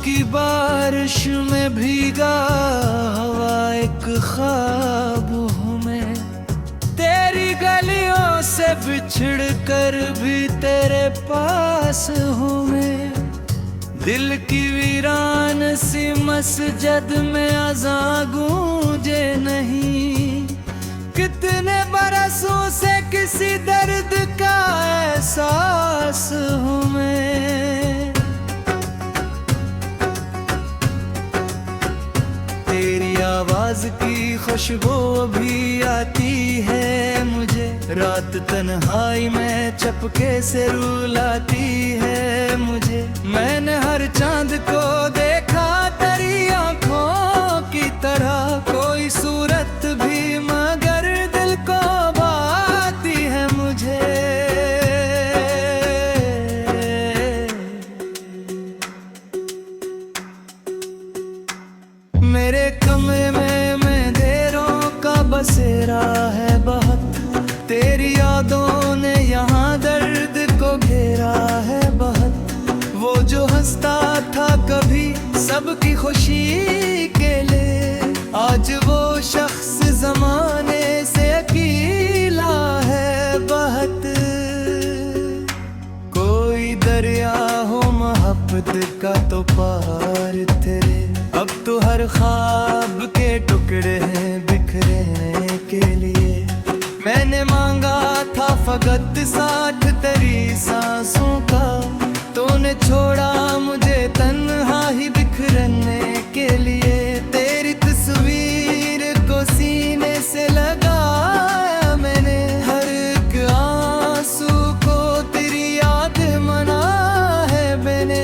की बारिश में भीगा हवा एक ख्वाब हूँ मैं। तेरी गलियों से बिछड़ कर भी तेरे पास हूँ मैं। दिल की वीरान सी मस्जिद में अज़ान गूंजे नहीं। कितने बरसों से किसी दर्द का एहसास हूँ मैं। तेरी आवाज की खुशबू भी आती है मुझे। रात तन्हाई में चपके से रुलाती है मुझे। मैंने हर चांद को देखा तेरी आंखों की तरह। कोई सूरत भी मगर दिल को भाती है मुझे। मेरे कमरे में अंधेरों का बसेरा है बहुत। तेरी यादों ने यहाँ दर्द को घेरा है बहुत। वो जो हंसता था कभी सबकी खुशी के लिए, आज वो शख्स जमाने से अकेला है बहुत। कोई दरिया हो मोहब्बत का तो पार तेरे। अब तो हर ख्वाब के टुकड़े हैं बिखरने के लिए। मैंने मांगा था फकत साथ तेरी सांसों का। तूने छोड़ा मुझे तन्हा ही बिखरने के लिए। तेरी तस्वीर को सीने से लगाया मैंने। हर एक आंसू को तेरी याद मना है मैंने।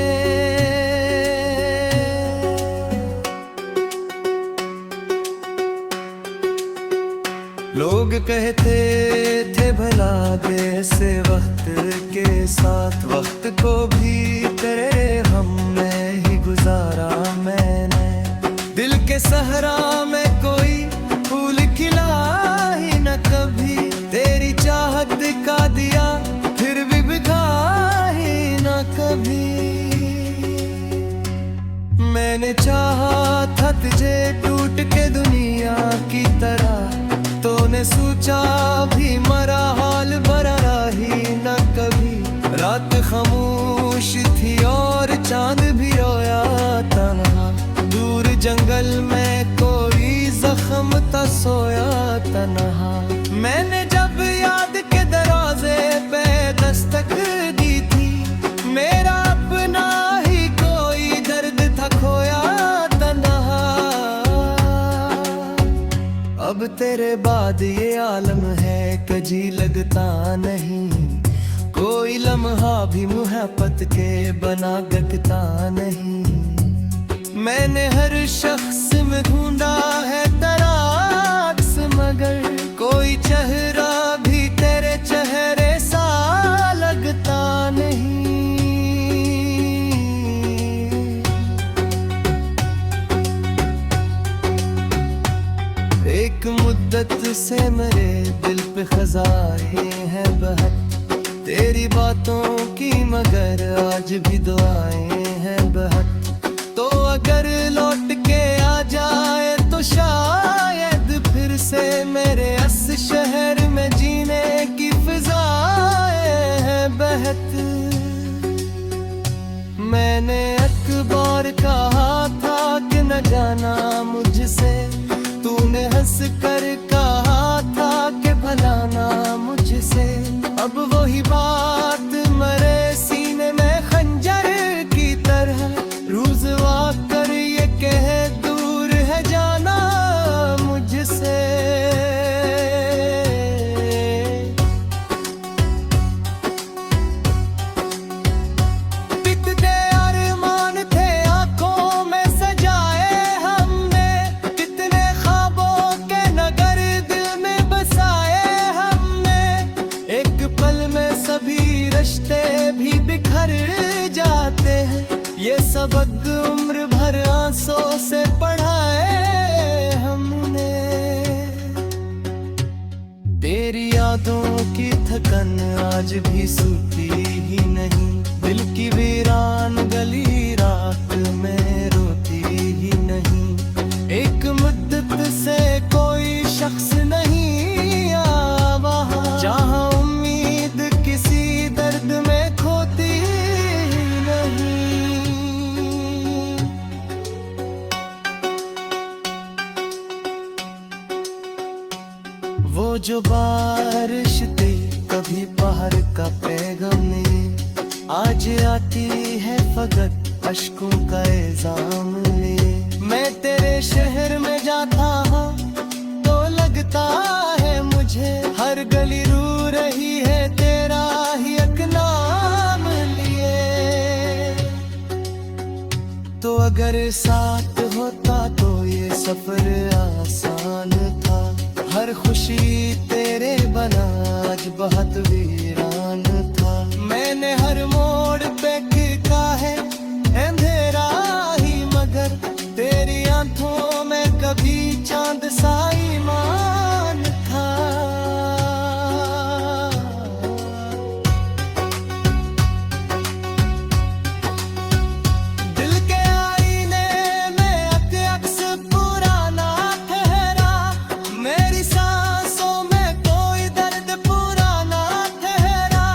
लोग कहते थे भला कैसे वक्त के साथ। वक्त को भी तेरे हम में ही गुजारा मैंने। दिल के सहरा में कोई फूल खिला ही न कभी। तेरी चाहत का दिया फिर भी बुझा ही न कभी। मैंने चाहा था तुझे टूट के दुनिया की तरह। तूने सोचा भी मरा हाल बरा ही न कभी। रात खामोश थी और चांद भी रोया तन्हा। दूर जंगल में कोई जख्म था सोया तन्हा। मैंने जब याद के दरवाजे पे दस्तक दी थी, मेरा अपना ही कोई दर्द था खोया तन्हा। अब तेरे बाद ये आलम है कजी लगता नहीं। कोई लम्हा भी मोहब्बत के बना गकता नहीं। मैंने हर शख्स में ढूंढा है तेरा अक्स, मगर कोई चेहरा भी तेरे चेहरे सा लगता नहीं। एक मुद्दत से मेरे दिल पे खजाए हैं बहत। तेरी बातों की मगर आज भी दुआएं हैं बहत। तो अगर लौट के आ जाए तो शायद फिर से मेरे इस शहर में जीने की फिजाएं हैं बहत। मैंने अखबार कहा था कि न जाना मुझसे। तूने हंस कर कहा था कि भलाना मुझसे। अब वही बात मरे सीने में खंजर की तरह। रोज वाक कर ये कह दूर है जाना मुझसे। कितने अरमान थे आंखों में सजाए हमने। कितने ख्वाबों के नगर दिल में बसाए हमने। एक पल में सभी रिश्ते भी बिखर जाते हैं। ये सबक उम्र भर आंसू से पढ़ाए हमने। तेरी यादों की थकन आज भी सूती ही नहीं। दिल की वीरान गली रात रात में रोती ही नहीं। एक मुद्दत से कोई शख्स नहीं आया वहाँ, जहाँ उम्मीद किसी दर्द में खोती नहीं। वो जो बारिश थी कभी बाहर का पैगाम में, आज आती है फकत अश्कों का इल्जाम ले। मैं तेरे शहर में जाता हूँ तो लगता है मुझे हर गली रू रही है तेरा ही एक नाम लिए। तो अगर साथ होता तो ये सफर आसान था, हर खुशी तेरे बना आज बहुत वीरान था। मैंने हर मोड़ पे खींचा है अंधेरा ही, मगर तेरी आंखों में कभी चांद सा ईमान था। दिल के आईने में अक्स पुराना ठहरा, मेरी सांसों में कोई दर्द पुराना ठहरा।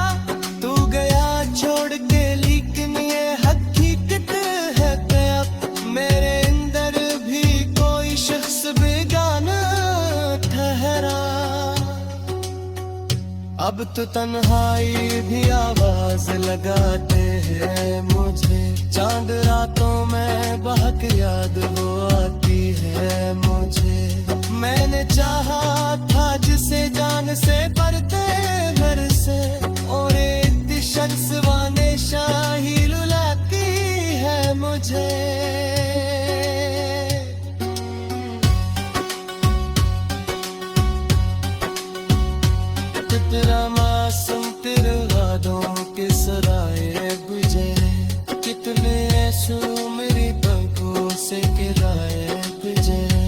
तू गया छोड़ के लेकिन ये हकीकत है कि अब मेरे अंदर भी कोई शख्स बेगाना ठहरा। अब तो तन्हाई भी आवाज लगाते हैं मुझे, चांद रातों में बहक याद वो आती है मुझे। मैंने चाहा था जिसे जान से पढ़ते घर से, और एक शख्स वाने शाही लुलाती है मुझे। तेरा मासूम तेरे वादों के सराय गुजरे, कितने ऐसू मेरी पलकों से किराए गुजरे।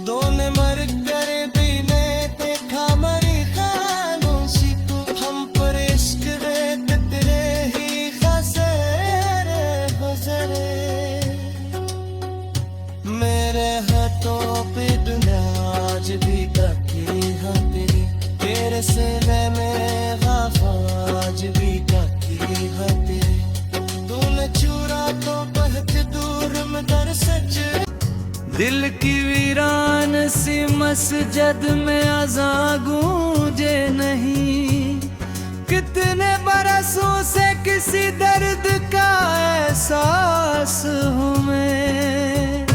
दो ने मर कर भी ने देखा मरी खामोशी को, हम पर इश्क रेत तेरे ही खसेरे गुजरे। मेरे हाथों पे दुनिया आज भी काटी है तेरी, तेरे सीने में आज भी काटी है तेरी। तूने चूरा तो बहुत दूर में दर सच, दिल की वीरान सी मस्जिद में अज़ां गूंजे नहीं। कितने बरसों से किसी दर्द का एहसास हूँ मैं,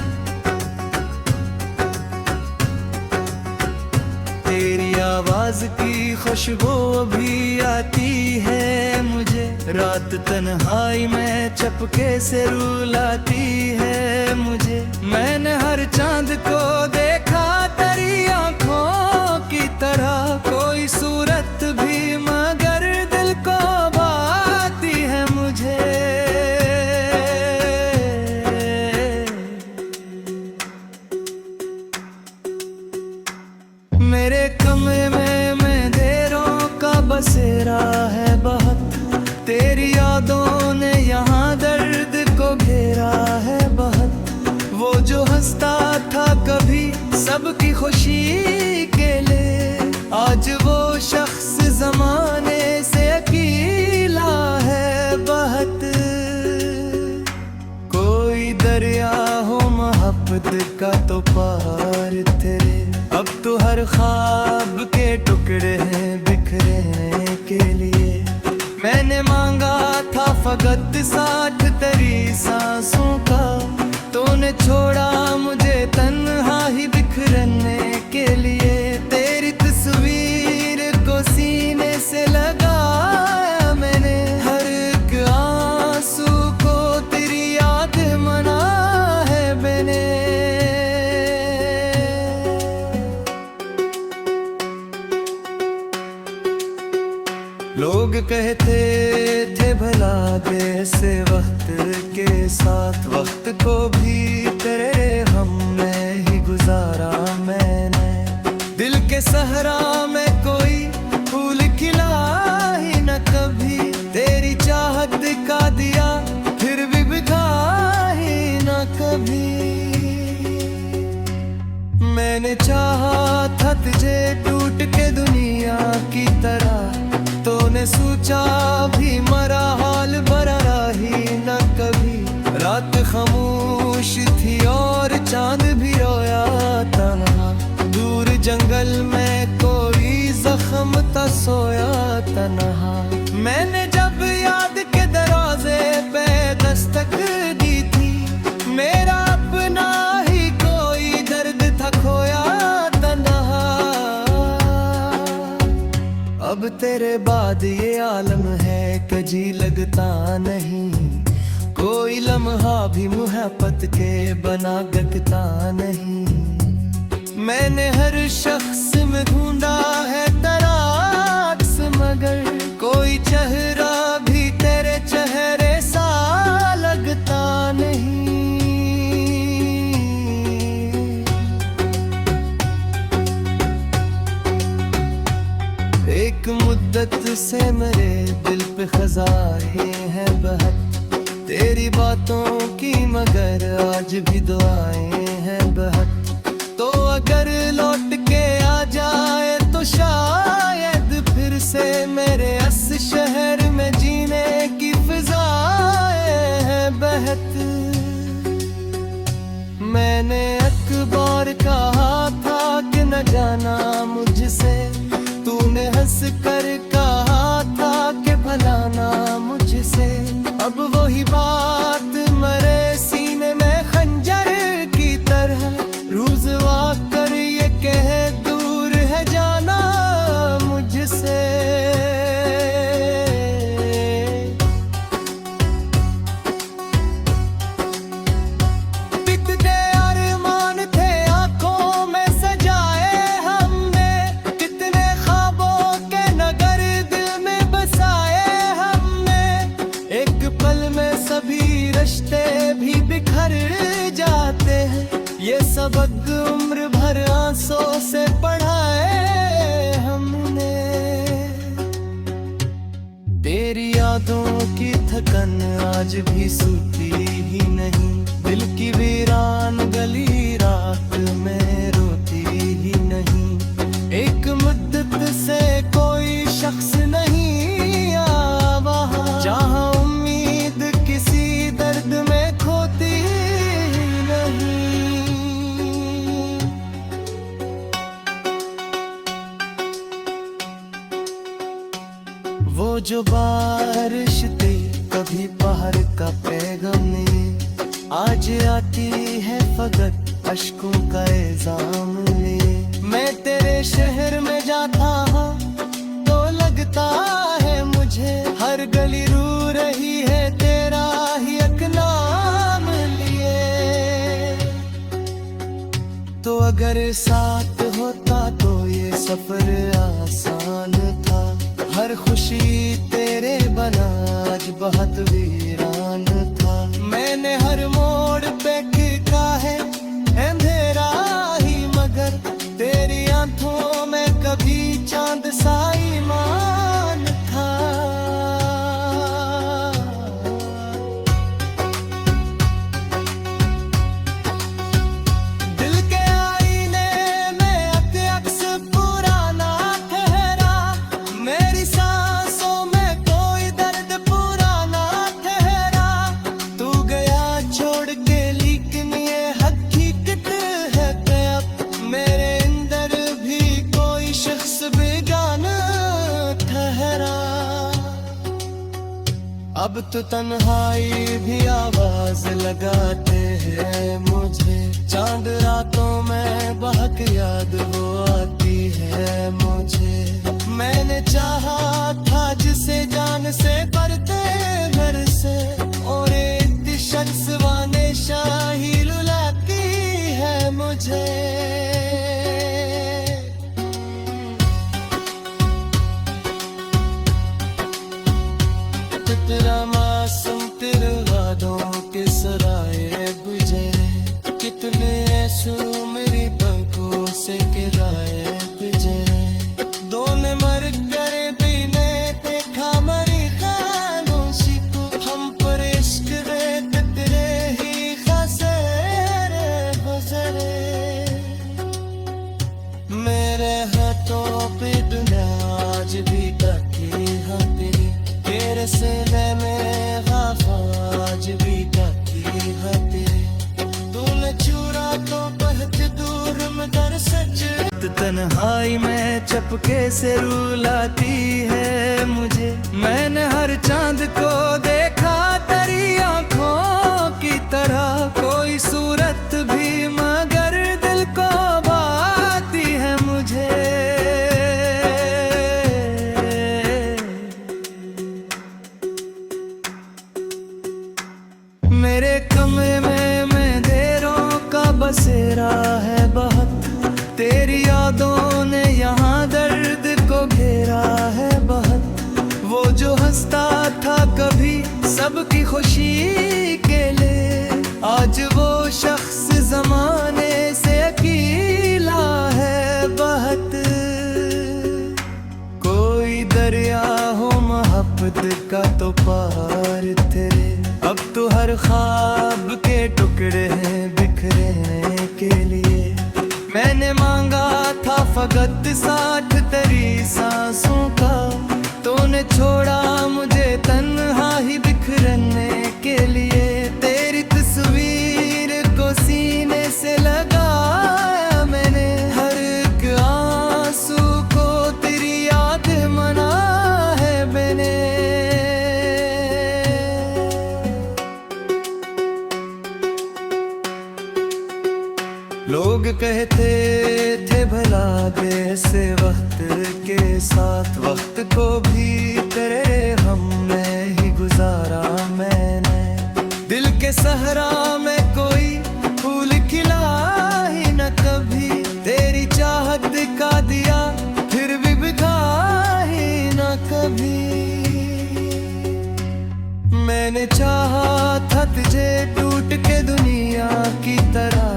तेरी आवाज की खुशबू भी आती है मुझे। रात तन्हाई में चपके से रुलाती है मुझे। मैंने हर चांद को देखा तेरी आंखों की तरह, कोई सूरत भी मगर दिल को बाती है मुझे। मेरे कमरे में अंधेरों का बसेरा है बहुत, तेरी यादों ने यहाँ दर्द को घेरा है बहुत। वो जो हंसता था कभी सबकी खुशी के लिए, आज वो शख्स जमाने से अकेला है बहुत। कोई दरिया हो मोहब्बत का तो पार तेरे, अब तो हर ख्वाब के टुकड़े हैं बिखरने के लिए। मैंने मांगा था फकत साथ तेरी सांसों का, तूने छोड़ा मुझे तन्हा ही बिखरने के लिए। तेरी तस्वीर को सीने से लगाया मैंने, हर एक आंसू को तेरी याद मना है मैंने। लोग कहते थे भला कैसे वक्त के साथ, वक्त को भी तेरे हम में ही गुजारा मैंने। दिल के सहरा में कोई फूल खिला ही न कभी, तेरी चाहत का दिया फिर भी बिखा सोचा भी मरा हाल बरा रही न कभी। रात खामोश थी और चांद भी रोया तन्हा। दूर जंगल में कोई जख्म था सोया तन्हा। मैंने जब याद के दरवाजे पे दस्तक दी थी, मेरा अपना ही कोई दर्द था खोया तन्हा। अब तेरे बाद ये आलम है कजी लगता नहीं। कोई लम्हा भी मुहब्बत के बना गकता नहीं। मैंने हर शख्स में ढूंढा है तराक्स, मगर कोई चेहरा भी तेरे चेहरे सा लगता नहीं। एक मुद्दत से मेरे दिल पे खजाए हैं बहत तेरी बातों की, मगर आज भी दुआएं हैं बहत। तो अगर लौट के आ जाए तो शायद फिर से मेरे इस शहर में जीने की फिजाएं हैं बहत। मैंने अखबार कहा था कि न जाना मुझसे, तूने हंस कर कहा था कि भलाना मुझसे। अब वही बात मरे सीने में खंजर की तरह, रोज वाक कर ये कह दूर है जाना मुझसे। कितने अरमान थे आंखों में सजाए हमने, कितने ख्वाबों के नगर दिल में बसाए हमने। एक पल में सभी रिश्ते भी बिखर जाते हैं, ये सबक उम्र भर आंसू से पढ़ाए हमने। तेरी यादों की थकन आज भी सूती ही नहीं, दिल की वीरान गली रात में रोती ही नहीं। एक मुद्दत से कोई शख्स नहीं आया वहाँ, जहाँ उम्मीद किसी दर्द में खोती नहीं। वो जो बारिश थी कभी पहाड़ का पैगाम में, आज आती है फकत अश्कों का इल्जाम ले। मैं तेरे शहर में जाता हूँ तो लगता है मुझे, हर गली रू रही है तेरा ही एक नाम लिए। तो अगर साथ होता तो ये सफर आसान था, हर खुशी तेरे बना आज बहुत वीरान था। मैंने हर मोड़ पे खींचा है अंधेरा ही, मगर तेरी आंखों में कभी चांद सा ईमान था। दिल के आईने में अक्स पुराना ठहरा, मेरी सांसों में कोई दर्द पुराना ठहरा। तू गया छोड़ के लेकिन ये हकीकत है कि अब मेरे अंदर भी कोई शख्स बेगाना ठहरा। अब तो तन्हाई भी आवाज लगाते हैं मुझे, चांद रातों में बहक याद वो आती है मुझे। मैंने चाहा था जिसे जान से करते घर से, और एक शख्स वाने शाही लुलाती है मुझे। तेरा मासूम तेरे वादों के सराए बुझे, कितने ऐसू मेरी पलकों से किराए बुझे। दो ने मर कर भी झपके से रुलाती है मुझे। मैंने हर चांद को देखा तेरी आंखों की तरह, कोई सूरत भी मगर दिल को भाती है मुझे। मेरे कमरे में अंधेरों का बसेरा है बहुत, तेरी यादों ने यहाँ दर्द को घेरा है बहुत। वो जो हंसता था कभी सबकी खुशी के लिए, आज वो शख्स जमाने से अकेला है बहुत। कोई दरिया हो मोहब्बत का तो पार तेरे, अब तो हर ख्वाब के टुकड़े हैं बिखरने के लिए। मैंने मांगा था फकत साथ तेरी सांसों का, तूने छोड़ा मुझे तन्हा ही बिखरने के लिए। तेरी तस्वीर को सीने से लगाया मैंने, हर एक आंसू को तेरी याद मना है मैंने। लोग कहते थे भला दे से वक्त के साथ, वक्त को भी तेरे हम में ही गुजारा मैंने। दिल के सहरा में कोई फूल खिला ही न कभी, तेरी चाहत का दिया फिर भी बुझा ही न कभी। मैंने चाहा था तुझे टूट के दुनिया की तरह,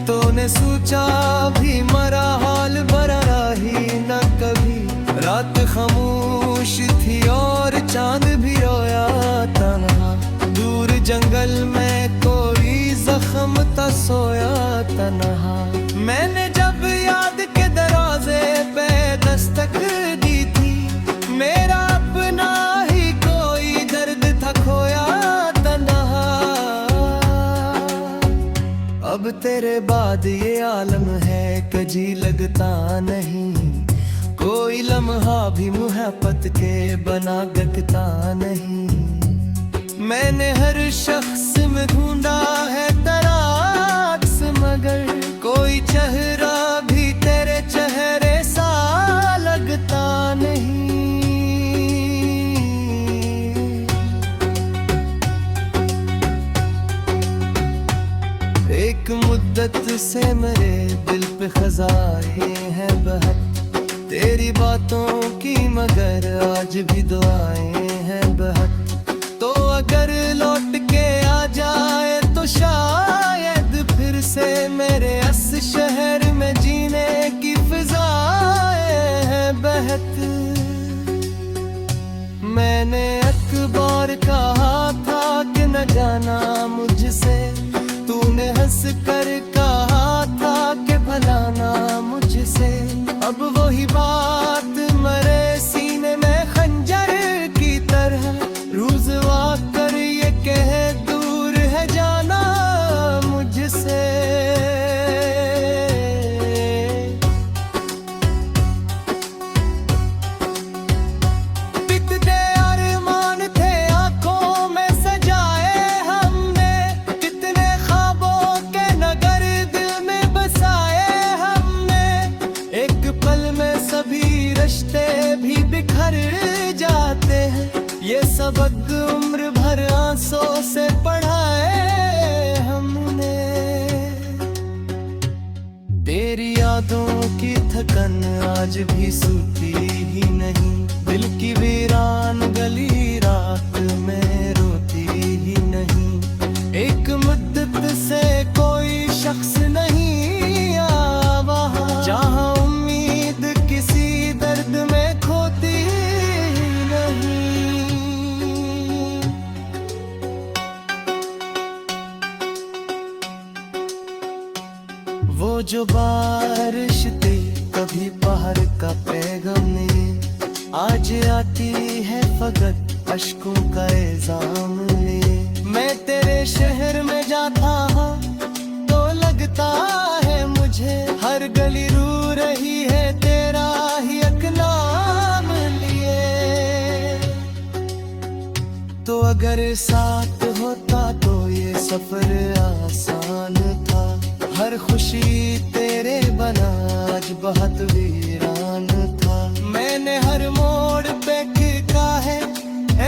तूने सोचा भी मरा हाल बरा ही न कभी। रात खामोश थी और चांद भी रोया तन्हा, दूर जंगल में कोई जख्म था सोया तन्हा। मैंने जब याद के दरवाजे पे दस्तक दी थी, मेरा अपना ही कोई दर्द था खोया तन्हा। अब तेरे बाद ये आलम है कजी लगता नहीं, कोई लम्हा भी मोहब्बत के बना गकता नहीं। मैंने हर शख्स में ढूंढा है तराक्स, मगर कोई चेहरा भी तेरे चेहरे सा लगता नहीं। एक मुद्दत से मेरे दिल पे खजाए हैं बहत, तेरी बातों की मगर आज भी दुआएं हैं बहत। तो अगर लौट के आ जाए तो शायद फिर से मेरे इस शहर में जीने की फिजाएं हैं बहत। मैंने अखबार कहा था कि न जाना मुझसे, तूने हंस कर कहा था कि भलाना मुझसे। अब वही बात मरे सीने में खंजर की तरह, रोज वाकर ये कह दूर है जाना मुझसे। कितने अरमान थे आंखों में सजाए हमने, कितने ख्वाबों के नगर दिल में बसाए हमने। एक पल में सभी रिश्ते भी बिखर जाते हैं, ये सबक उम्र भर आंसू से पढ़ाए हमने। तेरी यादों की थकन आज भी सूती ही नहीं, दिल की वीरान गली रात में रोती ही नहीं। एक मुद्दत से कोई शख्स नहीं आया वहाँ, जहाँ उम्मीद किसी दर्द में खोती नहीं। वो जो बारिश थी कभी बाहर का पैगाम नहीं, आज आती है फकत अश्कों का इल्जाम ले। मैं तेरे शहर में जाता तो लगता है मुझे, हर गली रू रही है तेरा ही अगर साथ होता तो ये सफर आसान था। हर खुशी तेरे बना आज बहुत वीरान था। मैंने हर मोड़ पे खींचा है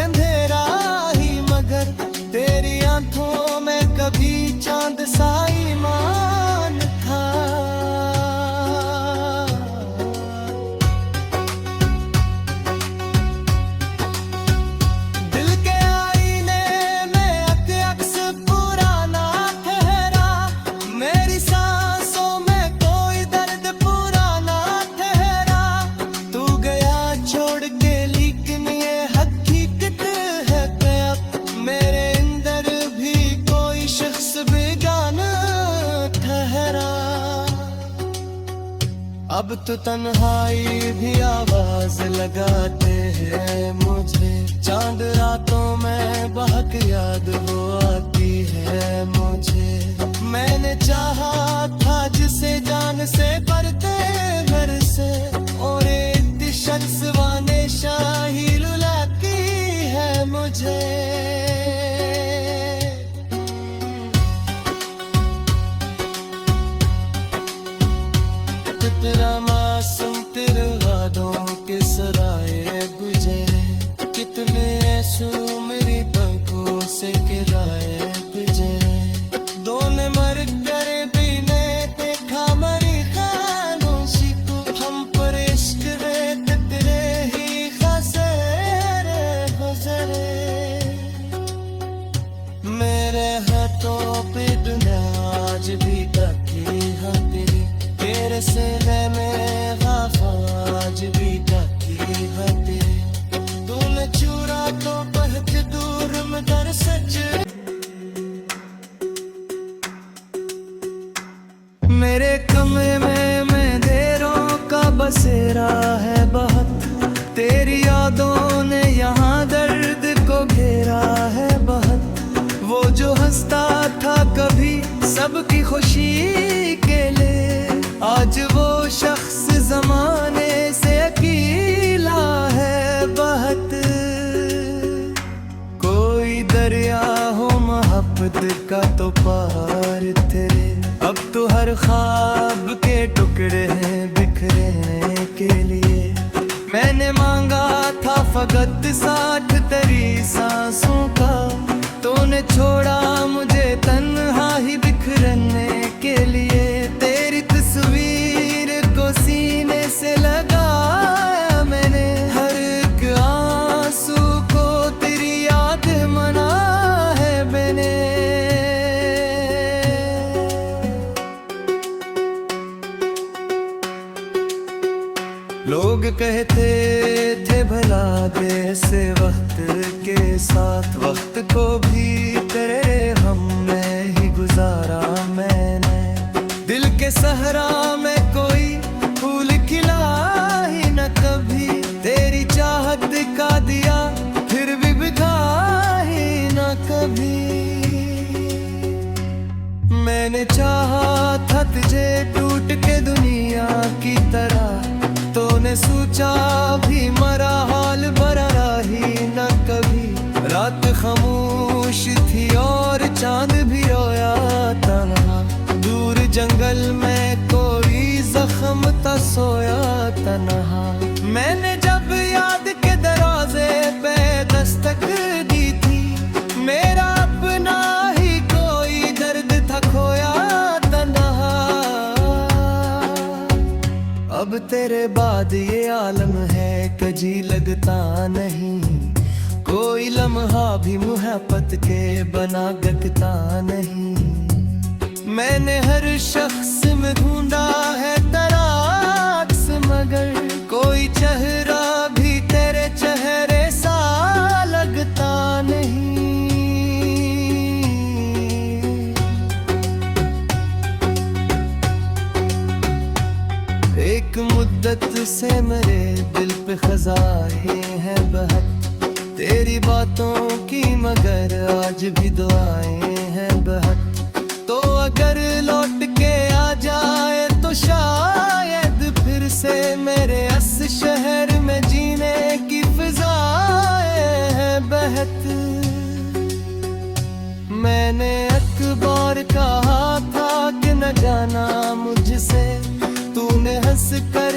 अंधेरा ही, मगर तेरी आंखों में कभी चांद सा ईमान था। दिल के आईने में अक्स पुराना ठहरा, मेरी सांसों में कोई दर्द पुराना ठहरा। तू गया छोड़ के लेकिन ये हकीकत है कि अब मेरे अंदर भी कोई शख्स बेगाना ठहरा। अब तो तन्हाई भी आवाज लगाते हैं मुझे, चांद रातों में बहक याद वो आती है मुझे। मैंने चाहा था जिसे जान से बढ़ते घर से, और एक शख्स वाने शाही लुलाती है मुझे। तेरा मासूम तेरे वादों के सराए गुजरे, कितने ऐसू मेरी पलकों से किराए गुजरे। दो ने मर कर भी ने देखा मरी खामोशी को, हम पर इश्क रेत तेरे ही खसेरे गुजरे। मेरे हाथों पे दुनिया आज भी ढकी है तेरी, तेरे सीने में वफा आज भी ढकी है तेरी। तूने चुरा तो बहुत दूर मगर सच। मेरे कमरे में अंधेरों का बसेरा है बहुत, तेरी यादों ने यहाँ दर्द को घेरा है बहुत। वो जो हंसता था कभी सबकी खुशी के लिए, आज वो शख्स जमाने से अकेला है बहुत। कोई दरिया हो मोहब्बत का तो पार तेरे, अब तो हर ख्वाब के टुकड़े हैं बिखरने के लिए। मैंने मांगा था फकत साथ तेरी सांसों का, तूने छोड़ा मुझे तन्हा ही बिखरने के लिए। तेरी तस्वीर को सीने से लगाया मैंने, हर एक आंसू को तेरी याद मना है मैंने। लोग कहते थे भला दे से वक्त के साथ, वक्त को भी तेरे हम में ही गुजारा मैंने। दिल के सहरा में कोई फूल खिला ही न कभी, तेरी चाहत का दिया फिर भी बुझा ही न कभी। मैंने चाहा था तुझे टूट के दुनिया की तरह, तूने सोचा भी मरा हाल बरा ही न कभी। रात खामोश थी और चांद भी रोया तन्हा, दूर जंगल में कोई जख्म था सोया तन्हा। मैंने जब याद के दरवाजे पे दस्तक दी थी, मेरा अपना ही कोई दर्द था खोया तन्हा। अब तेरे बाद ये आलम है कजी लगता नहीं, कोई लम्हा भी मोहब्बत के बना गकता नहीं। मैंने हर शख्स में ढूंढा है तराक्स, मगर कोई चेहरा भी तेरे चेहरे सा लगता नहीं। एक मुद्दत से मेरे दिल पे खजाए हैं बहुत, तेरी बातों की मगर आज भी दुआएं हैं बहुत। तो अगर लौट के आ जाए तो शायद फिर से मेरे इस शहर में जीने की फिजाएं हैं बहत। मैंने अकबर कहा था कि न जाना मुझसे, तूने हंस कर